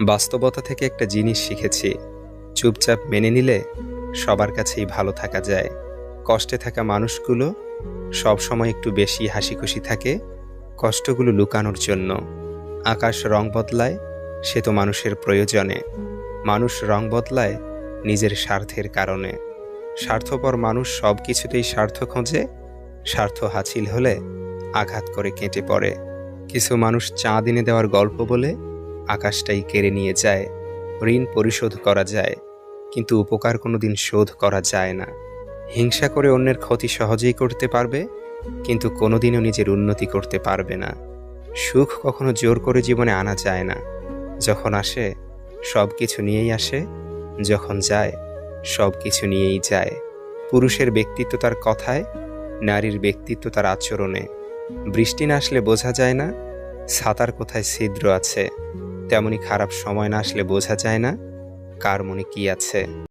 বাস্তবতা থেকে একটা জিনিস শিখেছি, চুপচাপ মেনে নিলে সবার কাছেই ভালো থাকা যায়। কষ্টে থাকা মানুষগুলো সবসময় একটু বেশি হাসিখুশি থাকে কষ্টগুলো লুকানোর জন্য। আকাশ রং বদলায়, সে তো মানুষের প্রয়োজনে। মানুষ রং বদলায় নিজের স্বার্থের কারণে। স্বার্থপর মানুষ সব কিছুতেই স্বার্থ খোঁজে, স্বার্থ হাসিল হলে আঘাত করে কেটে পড়ে। কিছু মানুষ চাঁদ এনে দেওয়ার গল্প বলে আকাশটাই কেড়ে নিয়ে যায়। ঋণ পরিশোধ করা যায়, কিন্তু উপকার কোনোদিন শোধ করা যায় না। হিংসা করে অন্যের ক্ষতি সহজেই করতে পারবে, কিন্তু কোনোদিনও নিজের উন্নতি করতে পারবে না। সুখ কখনো জোর করে জীবনে আনা যায় না। যখন আসে সব কিছু নিয়েই আসে, যখন যায় সব কিছু নিয়েই যায়। পুরুষের ব্যক্তিত্ব তার কথায়, নারীর ব্যক্তিত্ব তার আচরণে। বৃষ্টি না আসলে বোঝা যায় না ছাতার কোথায় ছিদ্র আছে, তেমনি খারাপ সময় না আসলে বোঝা যায় না কার মনে কি আছে।